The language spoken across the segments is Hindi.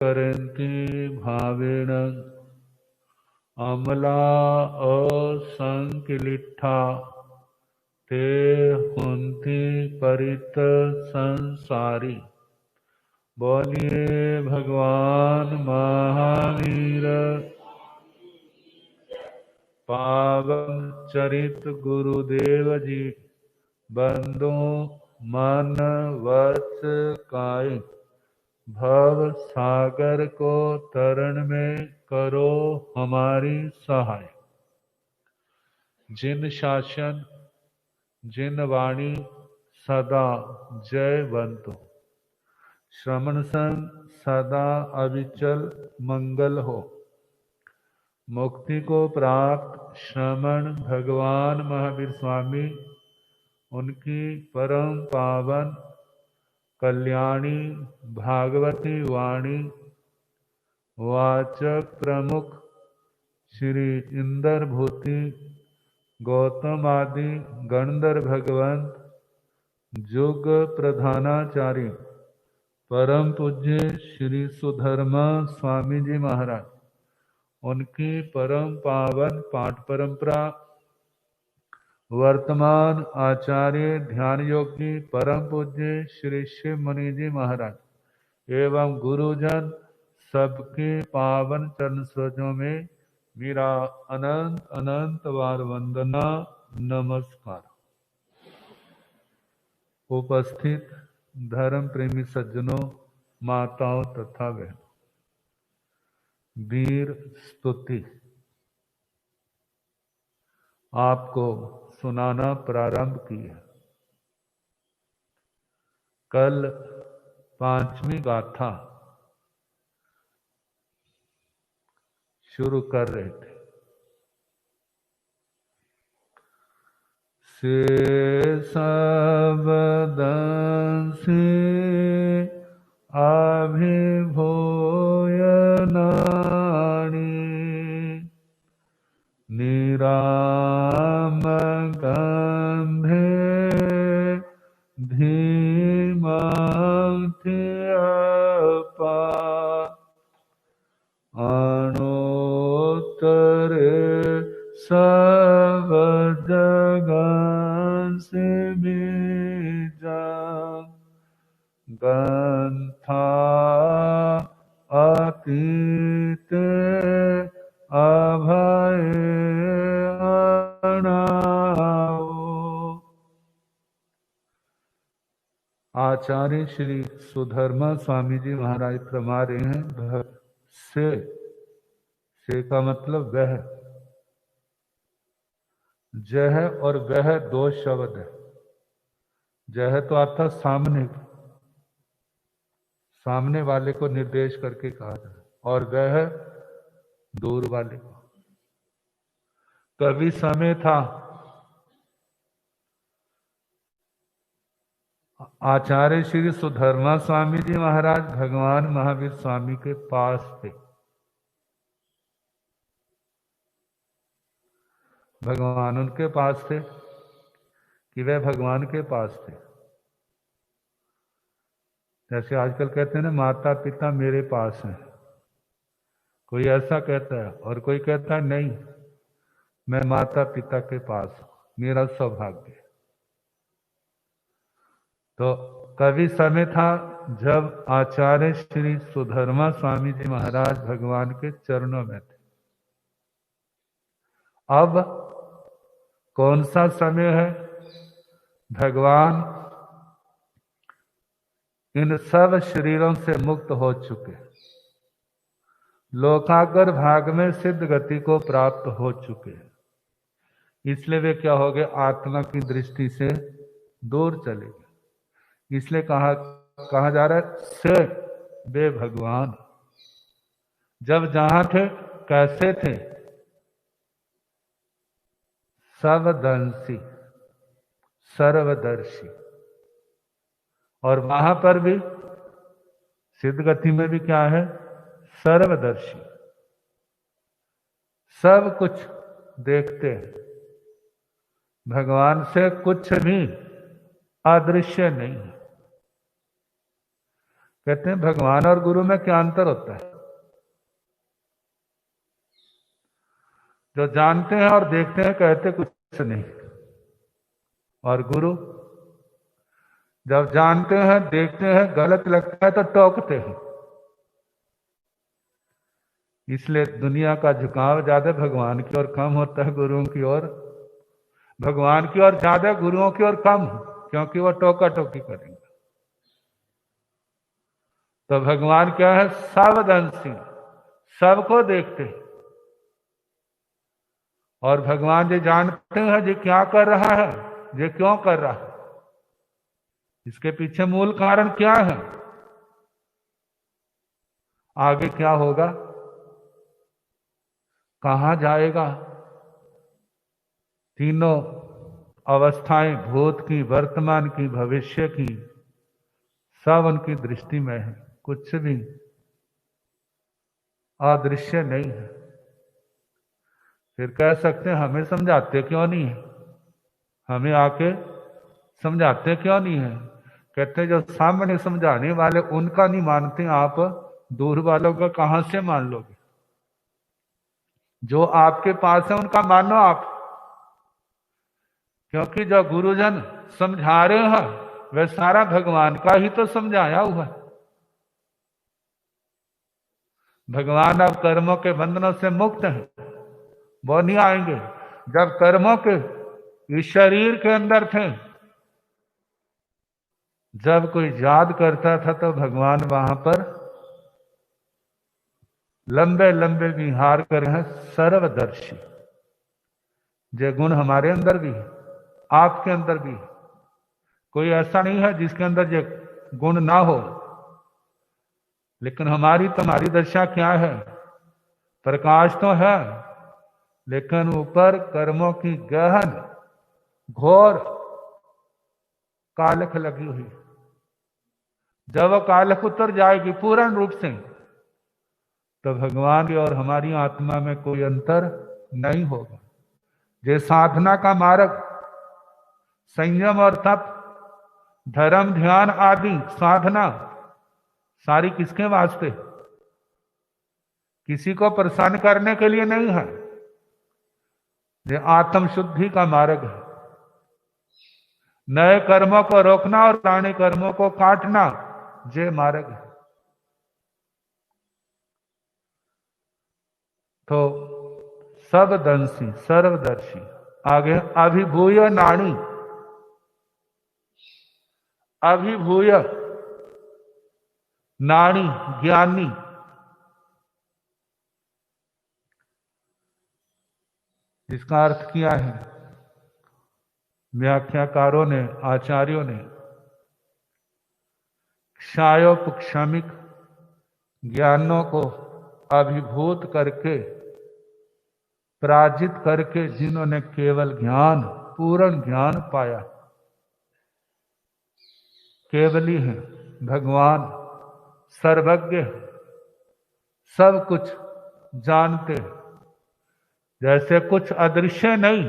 करन्ति भावेन अमला असंकिलिठा ते हुन्ति परित संसारी। बोलिए भगवान महावीर पावन चरित गुरुदेव जी। बंदो मन वच काय भव सागर को तरण में करो हमारी सहाय। जिन शासन जिन वाणी सदा जयवंतो श्रवण संग सदा अविचल मंगल हो। मुक्ति को प्राप्त श्रमण भगवान महावीर स्वामी उनकी परम पावन कल्याणी भागवती वाणी वाचक प्रमुख श्री इंदर भूति गौतम आदि गणधर भगवंत जुग प्रधानाचार्य परम पूज्य श्री सुधर्मा स्वामी जी महाराज उनकी परम पावन पाठ परंपरा वर्तमान आचार्य ध्यान योगी परम पूज्य श्री शिव मुनि जी महाराज एवं गुरुजन सबके पावन चरण सरोजों में मेरा अनंत अनंत बार वंदना नमस्कार। उपस्थित धर्म प्रेमी सज्जनों, माताओं तथा बहनों, वीर स्तुति आपको सुनाना प्रारंभ की है। कल पांचवी गाथा शुरू कर रहे थे। से सबदं से अभिभूय नाणी निराम गंधे धीमंति अपा अणोत्तरे सब जगन से बीजा गंथा अतीत अभय अनाओ। आचार्य श्री सुधर्मा स्वामी जी महाराज फरमा रहे हैं से का मतलब वह, जह और वह दो शब्द है। जह तो अर्थात सामने वाले को निर्देश करके कहा जाए, और वह दूर वाले को। कभी समय था आचार्य श्री सुधर्मा स्वामी जी महाराज भगवान महावीर स्वामी के पास थे। भगवान उनके पास थे कि वह भगवान के पास थे। जैसे आजकल कहते हैं ना, माता पिता मेरे पास हैं। कोई ऐसा कहता है और कोई कहता है नहीं, मैं माता पिता के पास हूं, मेरा सौभाग्य। तो कभी समय था जब आचार्य श्री सुधर्मा स्वामी जी महाराज भगवान के चरणों में थे। अब कौन सा समय है? भगवान इन सब शरीरों से मुक्त हो चुके, लोकाग्र भाग में सिद्ध गति को प्राप्त हो चुके। इसलिए वे क्या हो गए? आत्मा की दृष्टि से दूर चले गए। इसलिए कहा जा रहा है से वे भगवान जब जहां थे कैसे थे? सबदंशी, सर्वदर्शी। और वहां पर भी सिद्ध गति में भी क्या है? सर्वदर्शी, सब कुछ देखते हैं। भगवान से कुछ भी अदृश्य नहीं है। कहते हैं भगवान और गुरु में क्या अंतर होता है? जो जानते हैं और देखते हैं कहते कुछ नहीं, और गुरु जब जानते हैं देखते हैं गलत लगता है तो टोकते हैं। इसलिए दुनिया का झुकाव ज्यादा भगवान की ओर कम होता है, गुरुओं की ओर। भगवान की ओर ज्यादा, गुरुओं की ओर कम, क्योंकि वो टोका टोकी करेंगे। तो भगवान क्या है? सर्वदर्शी, सबको देखते हैं। और भगवान जी जानते हैं जी क्या कर रहा है, ये क्यों कर रहा है, इसके पीछे मूल कारण क्या है, आगे क्या होगा, कहां जाएगा। तीनों अवस्थाएं, भूत की, वर्तमान की, भविष्य की, सब उनकी दृष्टि में है। कुछ भी अदृश्य नहीं है। फिर कह सकते हैं हमें समझाते क्यों नहीं है, हमें आके समझाते क्यों नहीं है। कहते हैं जो सामने समझाने वाले उनका नहीं मानते आप, दूर वालों का कहां से मान लोगे। जो आपके पास है उनका मानो आप, क्योंकि जो गुरुजन समझा रहे हैं वह सारा भगवान का ही तो समझाया हुआ है। भगवान अब कर्मों के बंधनों से मुक्त हैं, वो नहीं आएंगे। जब कर्मों के इस शरीर के अंदर थे, जब कोई याद करता था तो भगवान वहां पर लंबे लंबे विहार कर रहे हैं। सर्वदर्शी, ये गुण हमारे अंदर भी है, आपके अंदर भी है। कोई ऐसा नहीं है जिसके अंदर ये गुण ना हो। लेकिन हमारी तुम्हारी दशा क्या है? प्रकाश तो है, लेकिन ऊपर कर्मों की गहन घोर कालख लगी हुई। जब वो कालख उतर जाएगी पूर्ण रूप से, तो भगवान की और हमारी आत्मा में कोई अंतर नहीं होगा। ये साधना का मार्ग, संयम और तप, धर्म, ध्यान आदि साधना सारी किसके वास्ते? किसी को प्रसन्न करने के लिए नहीं है। ये आत्म शुद्धि का मार्ग है। नए कर्मों को रोकना और पुराने कर्मों को काटना, ये मार्ग है। तो सबदंशी, सर्वदर्शी। आगे अभिभूय नाणी, अभिभूय नाणी, ज्ञानी। इसका अर्थ किया है व्याख्याकारों ने, आचार्यों ने, क्षायोपक्षमिक ज्ञानों को अभिभूत करके, पराजित करके, जिन्होंने केवल ज्ञान, पूर्ण ज्ञान पाया, केवल ही है भगवान, सर्वज्ञ, सब कुछ जानते। जैसे कुछ अदृश्य नहीं,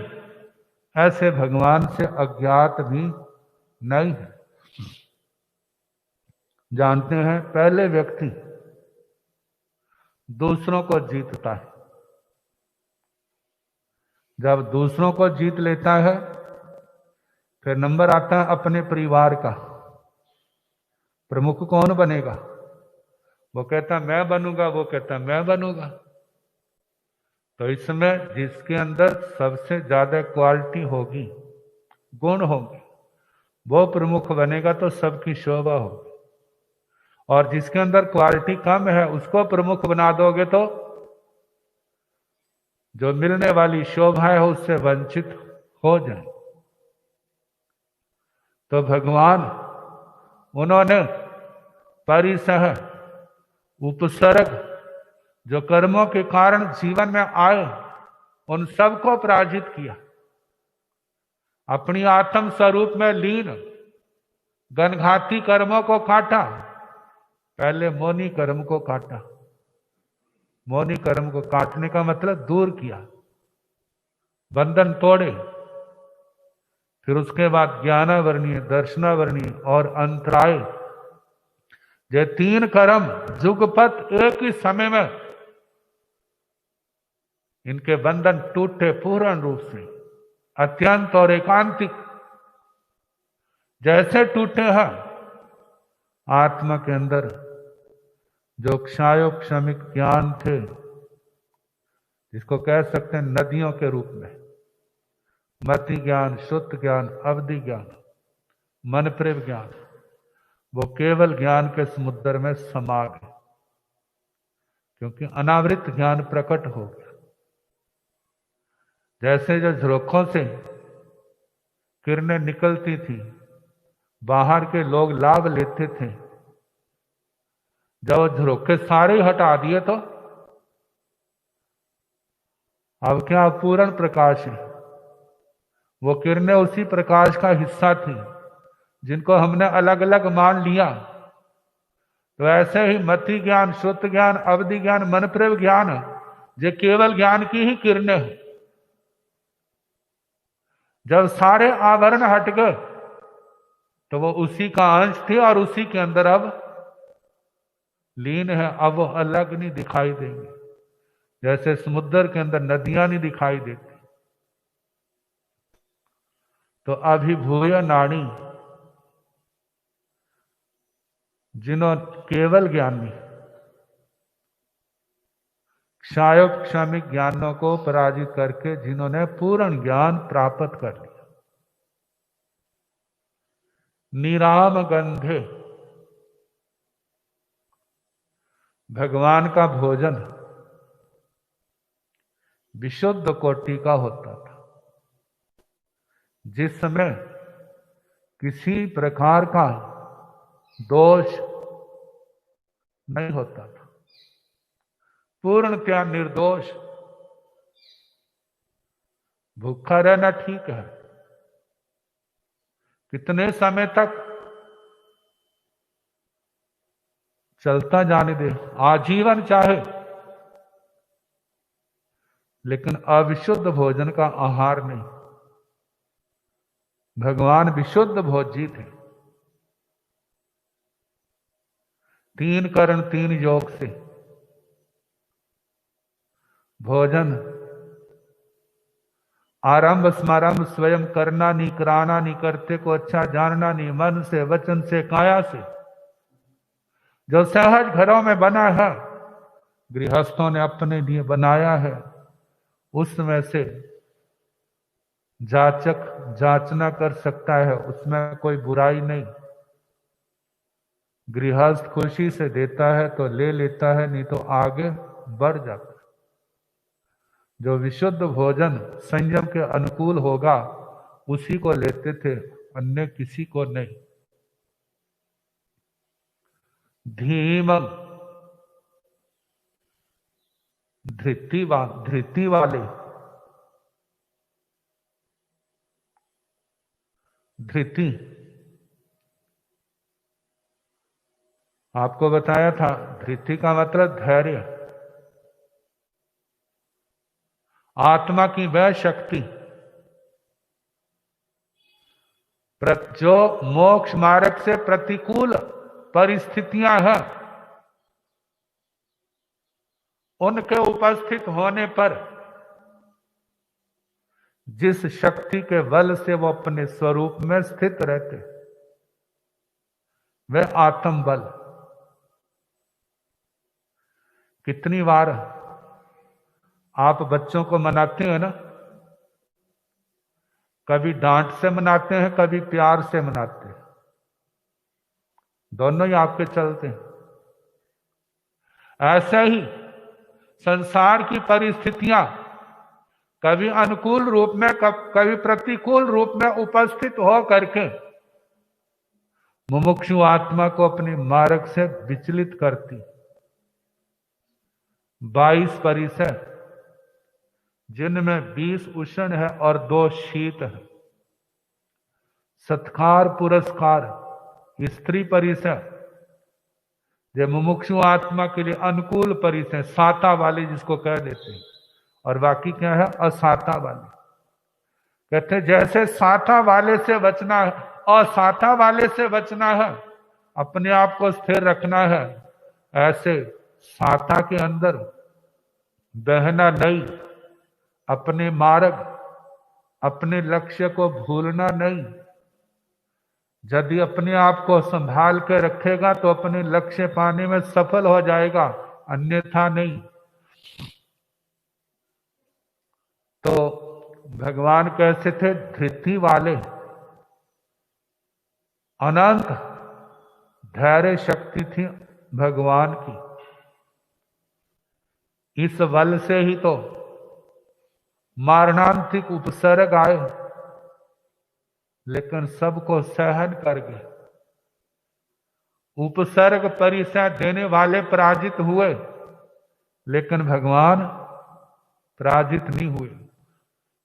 ऐसे भगवान से अज्ञात भी नहीं है। जानते हैं पहले व्यक्ति दूसरों को जीतता है। जब दूसरों को जीत लेता है, फिर नंबर आता है अपने परिवार का। प्रमुख कौन बनेगा? वो कहता मैं बनूंगा, वो कहता मैं बनूंगा। तो इसमें जिसके अंदर सबसे ज्यादा क्वालिटी होगी, गुण होंगे, वो प्रमुख बनेगा तो सबकी शोभा होगी। और जिसके अंदर क्वालिटी कम है, उसको प्रमुख बना दोगे तो जो मिलने वाली शोभा है उससे वंचित हो जाए। तो भगवान, उन्होंने परिसह, उपसर्ग, जो कर्मों के कारण जीवन में आए, उन सबको पराजित किया। अपनी आत्म स्वरूप में लीन घनघाती कर्मों को काटा। पहले मौनी कर्म को काटा। मौनी कर्म को काटने का मतलब दूर किया, बंधन तोड़े। फिर उसके बाद ज्ञानावरणीय, दर्शनावरणीय और अंतराय जे तीन कर्म जुगपत एक ही समय में इनके बंधन टूटे पूर्ण रूप से, अत्यंत और एकांतिक जैसे टूटे हैं। आत्मा के अंदर जो क्षायोक्षमिक ज्ञान थे, जिसको कह सकते हैं नदियों के रूप में, मति ज्ञान, शुद्ध ज्ञान, अवधि ज्ञान, मन प्रेम ज्ञान, वो केवल ज्ञान के समुद्र में समा गए, क्योंकि अनावृत ज्ञान प्रकट हो गया। जैसे जो झरोखों से किरणें निकलती थी, बाहर के लोग लाभ लेते थे, जब झरोखे सारे हटा दिए तो अब क्या पूर्ण प्रकाश है। वो किरणें उसी प्रकाश का हिस्सा थी जिनको हमने अलग अलग मान लिया। तो ऐसे ही मति ज्ञान, शुद्ध ज्ञान, अवधि ज्ञान, मन प्रेम ज्ञान, ये केवल ज्ञान की ही किरणें हैं। जब सारे आवरण हट गए तो वो उसी का अंश थे और उसी के अंदर अब लीन है। अब वो अलग नहीं दिखाई देंगे, जैसे समुद्र के अंदर नदियां नहीं दिखाई देती। तो अभिभूय नाड़ी, जिन्होंने केवल ज्ञानी क्षायोक्षमिक ज्ञानों को पराजित करके जिन्होंने पूर्ण ज्ञान प्राप्त कर लिया, निराम गंधे, भगवान का भोजन विशुद्ध कोटि का होता था, जिसमें किसी प्रकार का दोष नहीं होता था, पूर्णतया निर्दोष। भूखा रहना ठीक है, कितने समय तक चलता जाने दे, आजीवन चाहे, लेकिन अविशुद्ध भोजन का आहार नहीं। भगवान विशुद्ध भोजी थे, तीन करण तीन योग से भोजन आरंभ समारंभ स्वयं करना नहीं, कराना नहीं, करते को अच्छा जानना नहीं, मन से, वचन से, काया से, जो सहज घरों में बना है, गृहस्थों ने अपने लिए बनाया है, उसमें से जाचक जांचना कर सकता है, उसमें कोई बुराई नहीं। गृहस्थ खुशी से देता है तो ले लेता है, नहीं तो आगे बढ़ जाता है। जो विशुद्ध भोजन संयम के अनुकूल होगा उसी को लेते थे, अन्य किसी को नहीं। धीमम, धृति वाले, धृति आपको बताया था, धृति का मतलब धैर्य, आत्मा की वह शक्ति जो मोक्ष मार्ग से प्रतिकूल परिस्थितियां हैं, उनके उपस्थित होने पर जिस शक्ति के बल से वो अपने स्वरूप में स्थित रहते, वह आत्म बल। कितनी बार आप बच्चों को मनाते हैं ना, कभी डांट से मनाते हैं, कभी प्यार से मनाते हैं, दोनों ही आपके चलते हैं। ऐसे ही संसार की परिस्थितियां कभी अनुकूल रूप में, कभी प्रतिकूल रूप में उपस्थित हो करके मुमुक्षु आत्मा को अपनी मार्ग से विचलित करती। 22 परिसर, जिनमें 20 उष्ण है और 2 शीत है। सत्कार पुरस्कार स्त्री परिसर, जो मुमुक्षु आत्मा के लिए अनुकूल परिसर, साता वाले जिसको कह देते हैं, और बाकी क्या है, असाता वाले। कहते जैसे साता वाले से बचना है, असाता वाले से बचना है, अपने आप को स्थिर रखना है, ऐसे साता के अंदर बहना नहीं, अपने मार्ग अपने लक्ष्य को भूलना नहीं। यदि अपने आप को संभाल के रखेगा तो अपने लक्ष्य पाने में सफल हो जाएगा, अन्यथा नहीं। तो भगवान कैसे थे? धृति वाले, अनंत धैर्य शक्ति थी भगवान की। इस बल से ही तो मारणांतिक उपसर्ग आए, लेकिन सबको सहन कर गए। उपसर्ग परिचय देने वाले पराजित हुए, लेकिन भगवान पराजित नहीं हुए।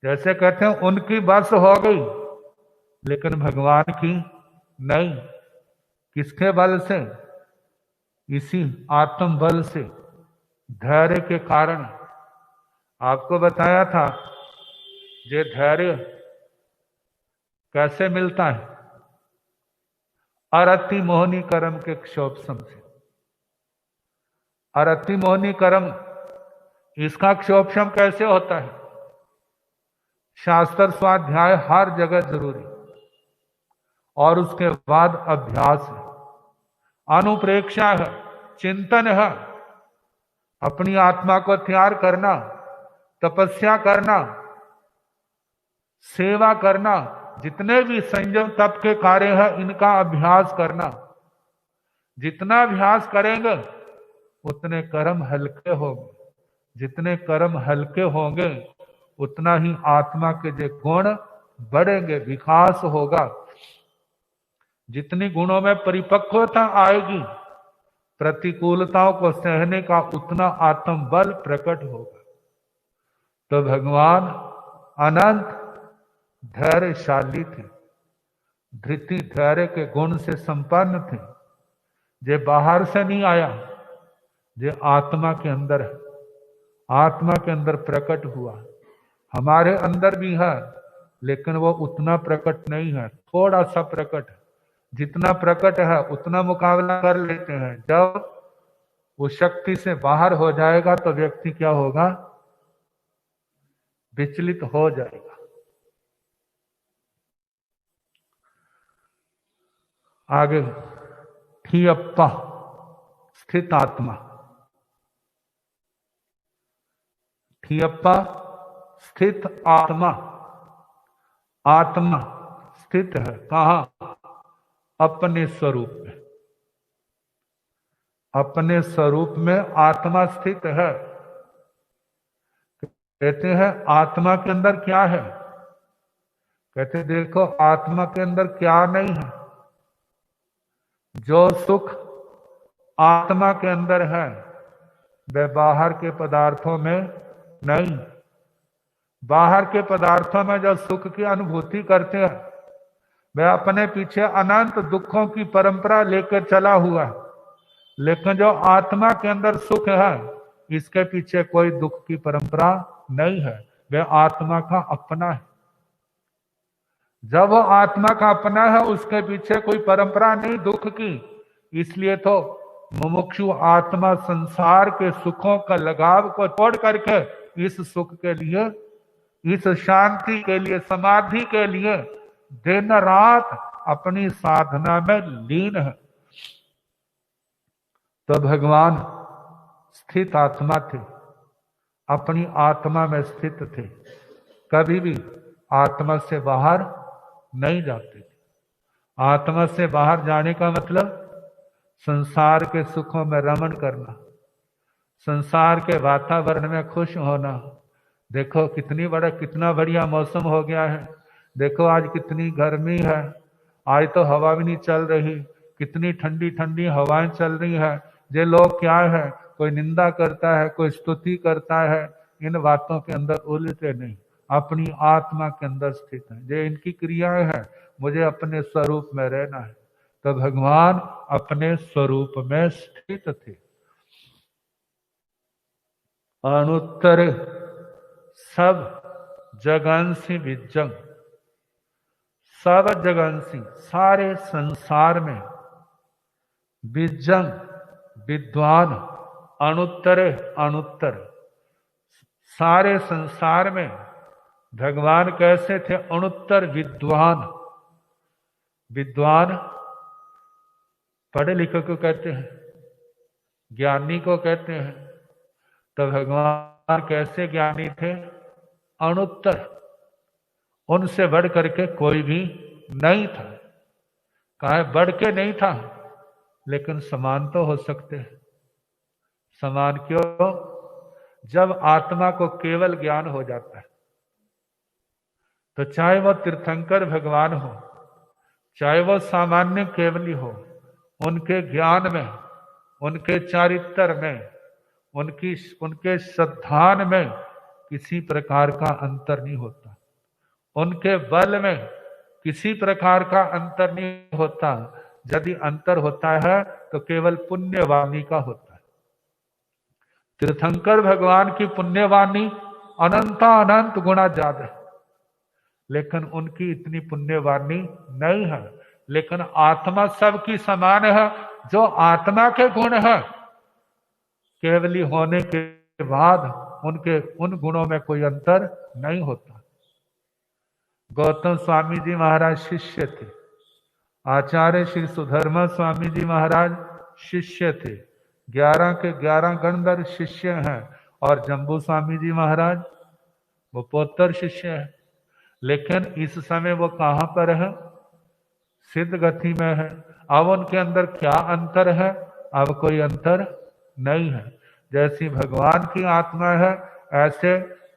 जैसे कहते हैं उनकी बस हो गई, लेकिन भगवान की नहीं। किसके बल से? इसी आत्म बल से, धैर्य के कारण। आपको बताया था ये धैर्य कैसे मिलता है? अरति मोहनी कर्म के क्षोभसम से। अरति मोहनी कर्म, इसका क्षोभसम कैसे होता है? शास्त्र स्वाध्याय हर जगह जरूरी, और उसके बाद अभ्यास है, अनुप्रेक्षा है, चिंतन है, अपनी आत्मा को तैयार करना, तपस्या करना, सेवा करना, जितने भी संयम तप के कार्य है इनका अभ्यास करना। जितना अभ्यास करेंगे उतने कर्म हल्के होंगे, जितने कर्म हल्के होंगे उतना ही आत्मा के जो गुण बढ़ेंगे, विकास होगा। जितनी गुणों में परिपक्वता आएगी, प्रतिकूलताओं को सहने का उतना आत्म बल प्रकट होगा। तो भगवान अनंत धैर्यशाली थे, धृति धैर्य के गुण से संपन्न थे। जे बाहर से नहीं आया, जे आत्मा के अंदर है, आत्मा के अंदर प्रकट हुआ। हमारे अंदर भी है, लेकिन वो उतना प्रकट नहीं है, थोड़ा सा प्रकट है। जितना प्रकट है उतना मुकाबला कर लेते हैं। जब वो शक्ति से बाहर हो जाएगा तो व्यक्ति क्या होगा? विचलित हो जाएगा। आगे, ठीयप्पा स्थित आत्मा। ठीयप्पा स्थित आत्मा। आत्मा स्थित है कहां? अपने स्वरूप में। अपने स्वरूप में आत्मा स्थित है। कहते हैं आत्मा के अंदर क्या है? कहते देखो आत्मा के अंदर क्या नहीं है। जो सुख आत्मा के अंदर है वह बाहर के पदार्थों में नहीं। बाहर के पदार्थों में जो सुख की अनुभूति करते हैं वह अपने पीछे अनंत दुखों की परंपरा लेकर चला हुआ है, लेकिन जो आत्मा के अंदर सुख है इसके पीछे कोई दुख की परंपरा नहीं है, वह आत्मा का अपना है। जब वो आत्मा का अपना है उसके पीछे कोई परंपरा नहीं दुख की। इसलिए तो मुमुक्षु आत्मा संसार के सुखों का लगाव को छोड़ करके इस सुख के लिए, इस शांति के लिए, समाधि के लिए दिन रात अपनी साधना में लीन है। तो भगवान स्थित आत्मा थे, अपनी आत्मा में स्थित थे, कभी भी आत्मा से बाहर नहीं जाते थे। आत्मा से बाहर जाने का मतलब संसार के सुखों में रमण करना, संसार के वातावरण में खुश होना। देखो कितना बढ़िया मौसम हो गया है, देखो आज कितनी गर्मी है, आज तो हवा भी नहीं चल रही, कितनी ठंडी ठंडी हवाएं चल रही है। ये लोग क्या है, कोई निंदा करता है, कोई स्तुति करता है, इन बातों के अंदर उलझते नहीं, अपनी आत्मा के अंदर स्थित है। ये इनकी क्रियाएं हैं, मुझे अपने स्वरूप में रहना है। तो भगवान अपने स्वरूप में स्थित थे। अनुत्तर सब जगंसी विजंग, सब जगंसी सारे संसार में बीजं विद्वान अणुत्तरे अणुत्तर। सारे संसार में भगवान कैसे थे? अणुत्तर विद्वान। विद्वान पढ़े लिखे को कहते हैं, ज्ञानी को कहते हैं। तो भगवान कैसे ज्ञानी थे? अणुत्तर, उनसे बढ़ करके कोई भी नहीं था। कहा बढ़ के नहीं था, लेकिन समान तो हो सकते हैं। समान क्यों? जब आत्मा को केवल ज्ञान हो जाता है, तो चाहे वह तीर्थंकर भगवान हो, चाहे वह सामान्य केवली हो, उनके ज्ञान में, उनके चारित्र में, उनके श्रद्धान में किसी प्रकार का अंतर नहीं होता। उनके बल में किसी प्रकार का अंतर नहीं होता। यदि अंतर होता है तो केवल पुण्यवाणी का होता है। तीर्थंकर भगवान की पुण्यवाणी अनंत गुना ज्यादा है, लेकिन उनकी इतनी पुण्यवाणी नहीं है। लेकिन आत्मा सबकी समान है। जो आत्मा के गुण है, केवली होने के बाद उनके उन गुणों में कोई अंतर नहीं होता। गौतम स्वामी जी महाराज शिष्य थे, आचार्य श्री सुधर्मा स्वामी जी महाराज शिष्य थे, 11 के 11 गणधर शिष्य हैं, और जम्बू स्वामी जी महाराज वो पोतर शिष्य है। लेकिन इस समय वो कहां पर है? सिद्ध गति में है। अब उनके अंदर क्या अंतर है? अब कोई अंतर नहीं है। जैसी भगवान की आत्मा है, ऐसे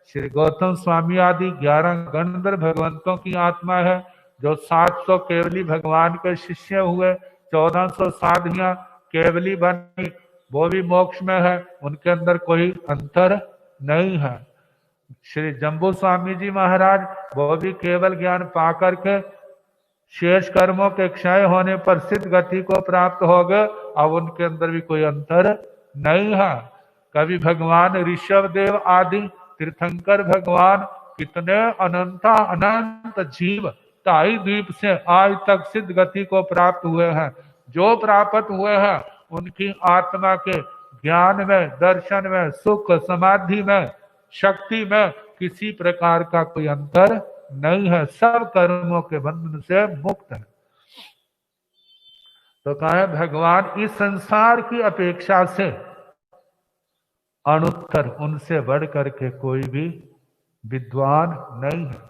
श्री गौतम स्वामी आदि 11 गणधर भगवंतों की आत्मा है। जो 700 केवली भगवान के शिष्य हुए, 1400 साधियां केवली बनी, वो भी मोक्ष में है। उनके अंदर कोई अंतर नहीं है। श्री जम्बू स्वामी जी महाराज वो भी केवल ज्ञान पा करके शेष कर्मों के क्षय होने पर सिद्ध गति को प्राप्त हो गए। अब उनके अंदर भी कोई अंतर नहीं है। कभी भगवान ऋषभ देव आदि तीर्थंकर भगवान कितने अनंत जीव ताई द्वीप से आज तक सिद्ध गति को प्राप्त हुए हैं। जो प्राप्त हुए हैं, उनकी आत्मा के ज्ञान में, दर्शन में, सुख, समाधि में, शक्ति में किसी प्रकार का कोई अंतर नहीं है। सब कर्मों के बंधन से मुक्त है। तो कहा है भगवान इस संसार की अपेक्षा से अणुत्तर, उनसे बढ़ करके कोई भी विद्वान नहीं है।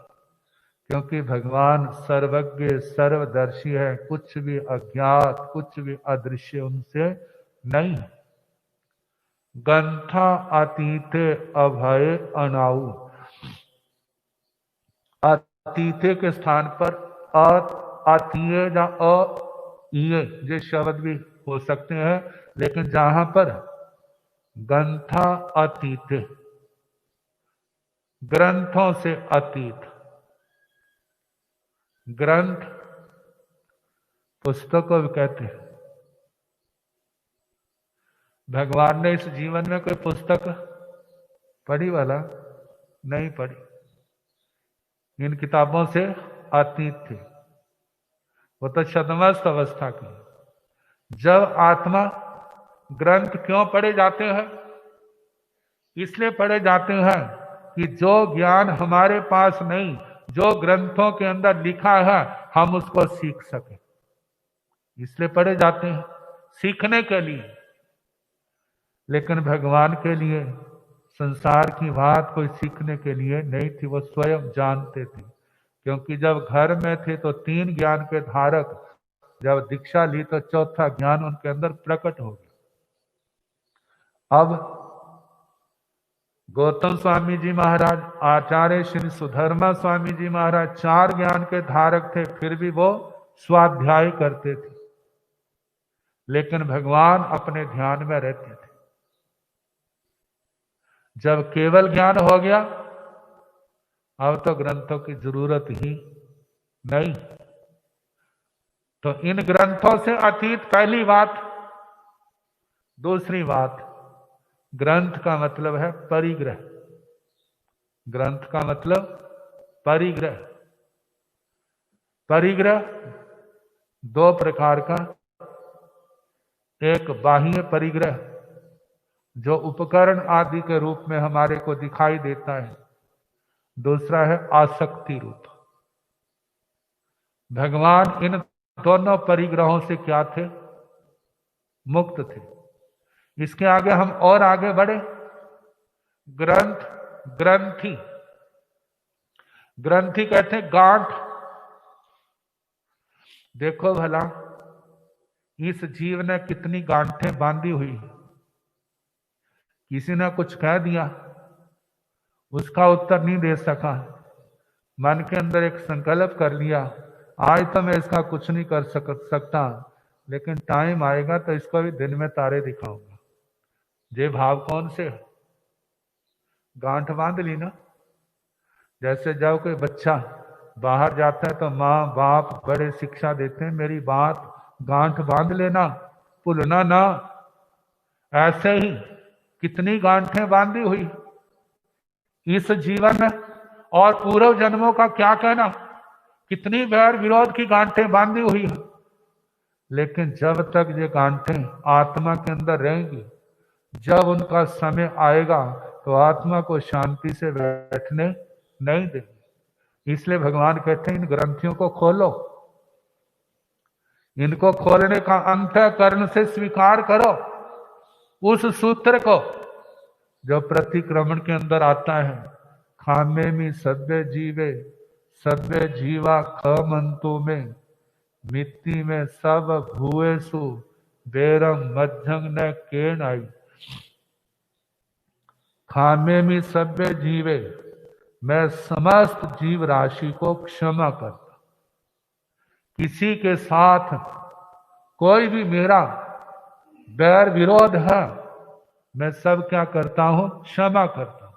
क्योंकि भगवान सर्वज्ञ सर्वदर्शी है, कुछ भी अज्ञात, कुछ भी अदृश्य उनसे नहीं है। गंथा अतीते अभय अनाऊ। अतीते के स्थान पर अतीय या ये शब्द भी हो सकते हैं, लेकिन जहां पर गंथा अतीत, ग्रंथों से अतीत। ग्रंथ पुस्तक को भी कहते हैं। भगवान ने इस जीवन में कोई पुस्तक पढ़ी वाला नहीं पढ़ी। इन किताबों से अतीत थे। वो तो छद्मस्त अवस्था की। जब आत्मा ग्रंथ क्यों पढ़े जाते हैं? इसलिए पढ़े जाते हैं कि जो ज्ञान हमारे पास नहीं, जो ग्रंथों के अंदर लिखा है, हम उसको सीख सके। इसलिए पढ़े जाते हैं, सीखने के लिए। लेकिन भगवान के लिए संसार की बात कोई सीखने के लिए नहीं थी। वो स्वयं जानते थे। क्योंकि जब घर में थे तो 3 ज्ञान के धारक, जब दीक्षा ली तो 4था ज्ञान उनके अंदर प्रकट हो गया। अब गौतम स्वामी जी महाराज, आचार्य श्री सुधर्मा स्वामी जी महाराज 4 ज्ञान के धारक थे, फिर भी वो स्वाध्याय करते थे। लेकिन भगवान अपने ध्यान में रहते थे। जब केवल ज्ञान हो गया, अब तो ग्रंथों की जरूरत ही नहीं। तो इन ग्रंथों से अतीत पहली बात। दूसरी बात, ग्रंथ का मतलब है परिग्रह। ग्रंथ का मतलब परिग्रह। परिग्रह 2 प्रकार का। एक बाह्य परिग्रह जो उपकरण आदि के रूप में हमारे को दिखाई देता है, दूसरा है आसक्ति रूप। भगवान इन दोनों परिग्रहों से क्या थे? मुक्त थे। इसके आगे हम और आगे बढ़े। ग्रंथ, ग्रंथि, ग्रंथि कहते हैं गांठ। देखो भला इस जीव ने कितनी गांठें बांधी हुई है। किसी ने कुछ कह दिया, उसका उत्तर नहीं दे सका, मन के अंदर एक संकल्प कर लिया, आज तो मैं इसका कुछ नहीं कर सकता, लेकिन टाइम आएगा तो इसको भी दिन में तारे दिखाऊंगा। ये भाव कौन से है? गांठ बांध ली ना। जैसे जब कोई बच्चा बाहर जाता है तो माँ बाप बड़े शिक्षा देते हैं, मेरी बात गांठ बांध लेना, भूलना ना। ऐसे ही कितनी गांठें बांधी हुई इस जीवन में, और पूर्व जन्मों का क्या कहना, कितनी वैर विरोध की गांठें बांधी हुई है। लेकिन जब तक ये गांठें आत्मा के अंदर रहेंगी, जब उनका समय आएगा तो आत्मा को शांति से बैठने नहीं देंगे। इसलिए भगवान कहते हैं इन ग्रंथियों को खोलो, इनको खोलने का अंतःकरण से स्वीकार करो उस सूत्र को जो प्रतिक्रमण के अंदर आता है। खामे में सभ्य जीवे, सभ्य जीवा खमंतु में, मिट्टी में सब भूएसु, बेरम मध्यंग न केन आई। खामे में सभ्य जीवे, मैं समस्त जीव राशि को क्षमा करता। किसी के साथ कोई भी मेरा बैर विरोध है, मैं सब क्या करता हूं? क्षमा करता हूं।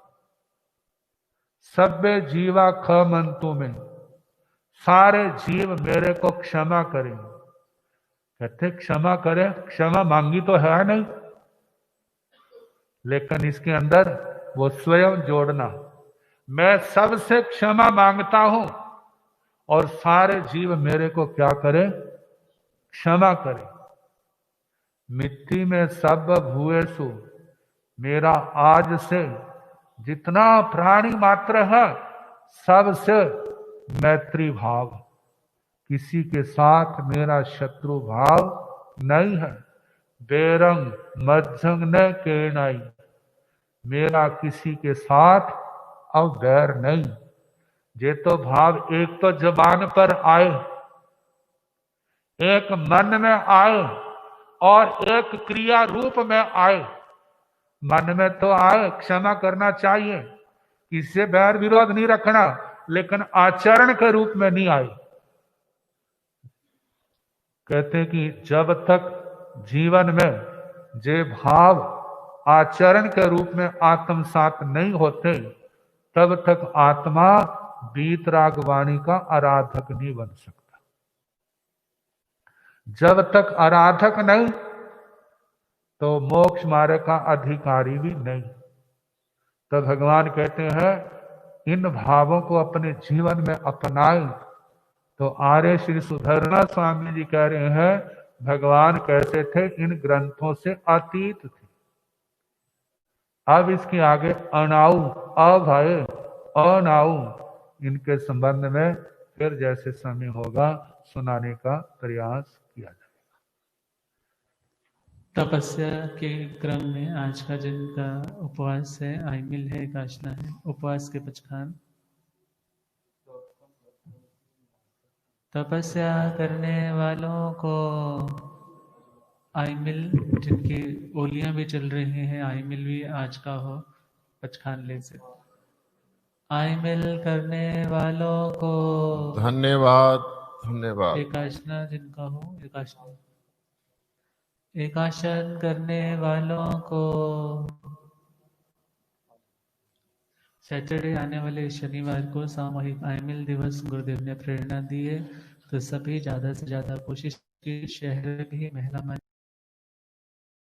सभ्य जीवा खमंतु में, सारे जीव मेरे को क्षमा करें। कहते क्षमा करे, क्षमा मांगी तो है नहीं, लेकिन इसके अंदर वो स्वयं जोड़ना, मैं सबसे क्षमा मांगता हूं और सारे जीव मेरे को क्या करें? क्षमा करें। मिट्टी में सब भूएसु, मेरा आज से जितना प्राणी मात्र है सबसे मैत्री भाव, किसी के साथ मेरा शत्रु भाव नहीं है। बेरंग मध्यंग न केनाई, मेरा किसी के साथ अब बैर नहीं। ये तो भाव एक तो जबान पर आए, एक मन में आए और एक क्रिया रूप में आए। मन में तो आए क्षमा करना चाहिए, इससे बैर विरोध नहीं रखना, लेकिन आचरण के रूप में नहीं आए। कहते कि जब तक जीवन में जे भाव आचरण के रूप में आत्मसात नहीं होते, तब तक आत्मा वीतराग वाणी का आराधक नहीं बन सकता। जब तक आराधक नहीं तो मोक्ष मार्ग का अधिकारी भी नहीं। तो भगवान कहते हैं इन भावों को अपने जीवन में अपनाएं। तो आर्य श्री सुधरना स्वामी जी कह रहे हैं भगवान कैसे थे? इन ग्रंथों से अतीत थे। अब इसके आगे अनाऊ, अभय, अनाऊ, इनके संबंध में फिर जैसे समय होगा सुनाने का प्रयास किया जाएगा। तपस्या के क्रम में आज का जिनका उपवास है, आइमिल है, एकाशना है, उपवास के पचखान। तपस्या करने वालों को आइमिल, जिनकी ओलियां भी चल रही हैं, आइमिल भी आज का हो, पचखान ले से। आइमिल करने वालों को धन्यवाद, धन्यवाद। एकाशना जिनका हो, एकाशना। एकाशन करने वालों को सैटरडे आने वाले शनिवार को सामूहिक आइमिल दिवस गुरुदेव ने प्रेरणा दी है, तो सभी ज्यादा से ज्यादा कोशिश की, शहर भी, महिला